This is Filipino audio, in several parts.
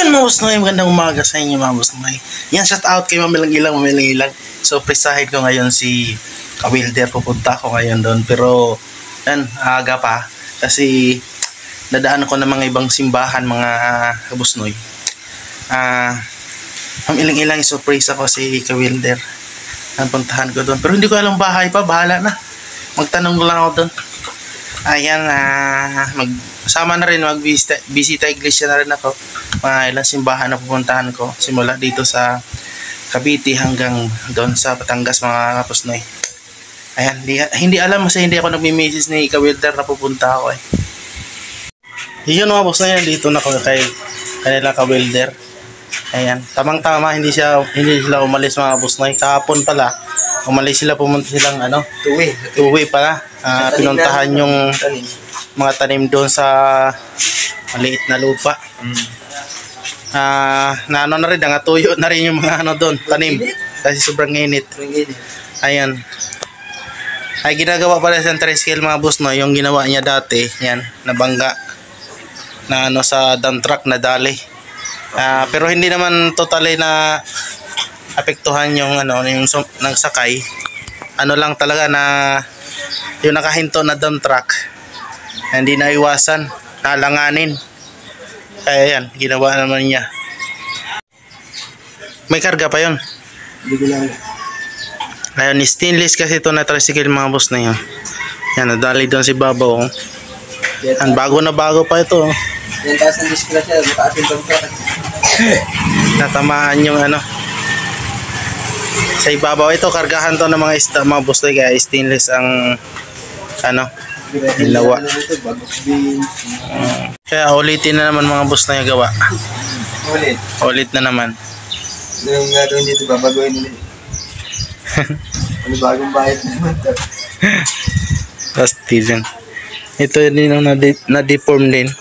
Yun mga boss noy, magandang umaga sa inyo mga boss noy. Yan, shout out kay Mamilang Ilang. So presahin ko ngayon si Kawilder, pupunta ako ngayon doon. Pero yan, aga pa. Kasi nadaan ko ng mga ibang simbahan mga boss noy. Mamilang Ilang, surprise ako si Kawilder. Puntahan ko doon. Pero hindi ko alam bahay pa, bahala na. Magtanong lang ako doon. Ayan, sama na rin, magbisita iglesia na rin ako. Mga ilang simbahan na pupuntahan ko simula dito sa Cavite hanggang doon sa Batangas mga kapusnoy. Ayan, hindi alam kasi hindi ako nagmi-message ni Kawilder na pupunta ako eh. Yun mga pusnoy, dito na ako kay kanila Kawilder. Ayan, tamang-tama, hindi sila umalis mga pusnoy. Kahapon pala umalis sila, pumunta silang tuwi pala. Pinuntahan yung mga tanim doon sa maliit na lupa. Na ano na rin, natuyo na rin yung mga ano doon, tanim. Kasi sobrang init. Ayan. Ay ginagawa pala sa tricycle mga boss, no? Yung ginawa niya dati, yan, nabangga na ano sa dump truck na dali. Pero hindi naman totally na apektuhan yung ano, yung nagsakay. Ano lang talaga na yung nakahinto na dump truck, hindi na iwasan, nalanganin. Kaya yan, ginawa naman niya. May karga pa yun. Hindi ko lang. Ayun, stainless kasi ito na tricycle mga boss na yun. Yan, nadali doon si Babaw. Yan, bago pa ito. Yan, taas ng disgrasya, mataas yung pagka. Natamaan yung ano. Sa ibabaw ito, kargahan to ng mga boss na kaya stainless ang ano, ilawa. Kaya ulitin na naman mga boss na yung gawa. Ulit na naman. Yung gagawin dito, babagoyin ulit. Ano bagong bayad naman ito? Pastil. Ito din ang na-deform din.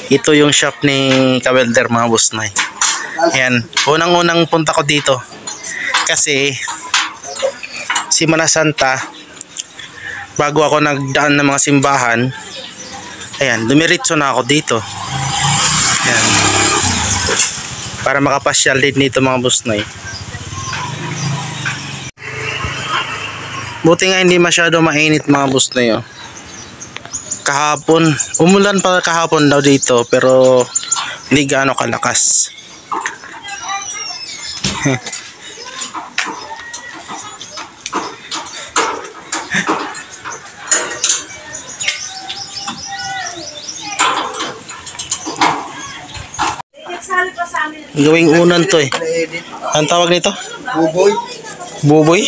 Ito yung shop ni Kawilder mga boss na. Ayan, unang punta ko dito. Kasi Semana Santa, bago ako nagdaan ng mga simbahan, ayan, dumiretso na ako dito. Ayan, para makapasyal din dito mga boss noy. Buti nga hindi masyado mainit mga boss noy. Kahapon, umulan pa kahapon daw dito, pero hindi gaano kalakas. Gawing unan to eh. Ang tawag nito? Buboy. Buboy?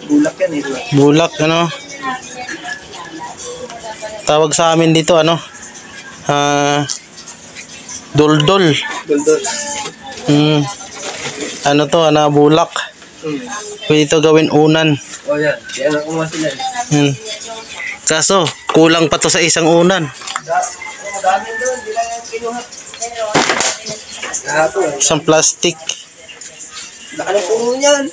Bulak yan eh. Bulak ano? Tawag sa amin dito ano? Doldol. Doldol. Ano to? Bulak. Pwede ito gawin unan. Oh yan. Yan ang kumasila. Kaso, kulang pa to sa isang unan. Dami doon. Di lang yung kinuha. Isang plastic. Laki ng puno niyan.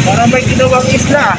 Parang may ginawang isla.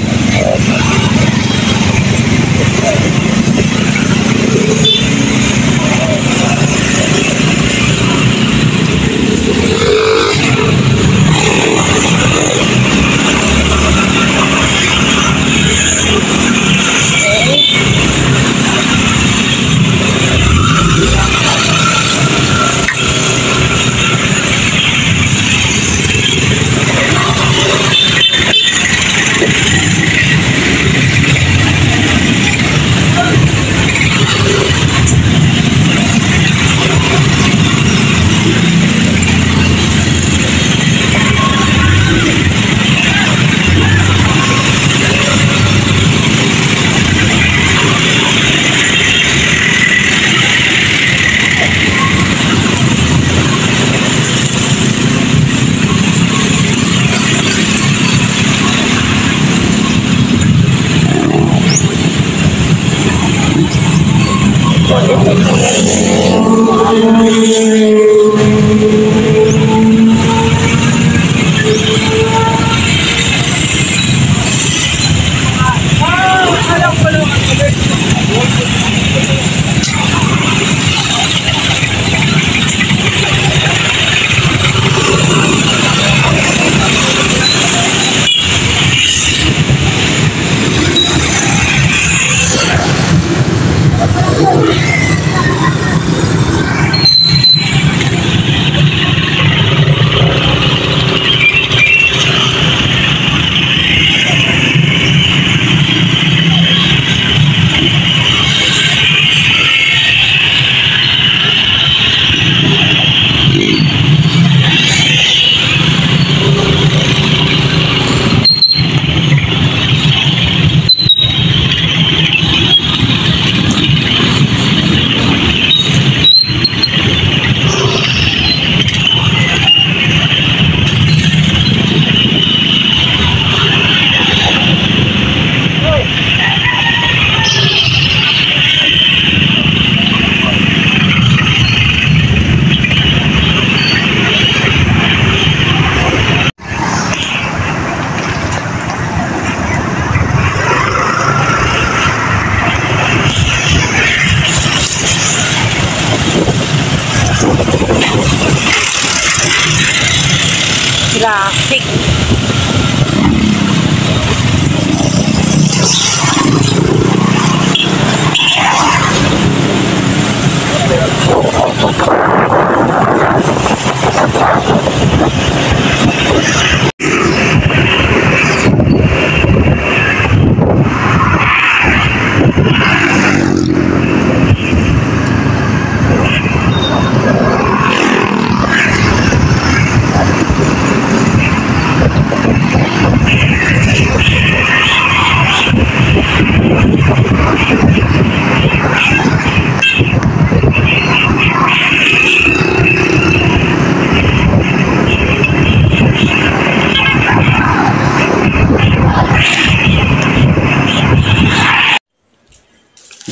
Traffic.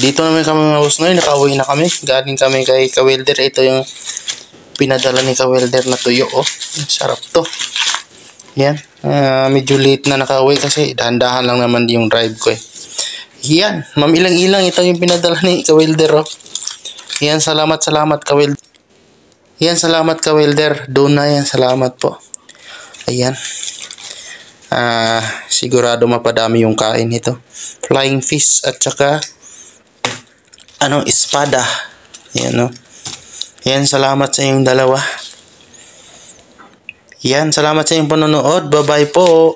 Dito naman kami mga boss ngayon, nakauwi na kami. Galing kami kay Ka-Welder. Ito yung pinadala ni Ka-Welder na tuyo. Oh, sarap to. Yan. Medyo late na nakauwi kasi dahan-dahan lang naman yung drive ko eh. Yan. Mamilang-ilang ito yung pinadala ni Ka-Welder. Oh. Yan. Salamat Ka-Welder. Yan. Salamat Ka-Welder. Doon na yan. Salamat po. Ayan. Sigurado mapadami yung kain nito. Flying fish at saka espada. Yan, no? Yan, salamat sa inyong dalawa. Yan, salamat sa inyong panonood. Bye-bye po.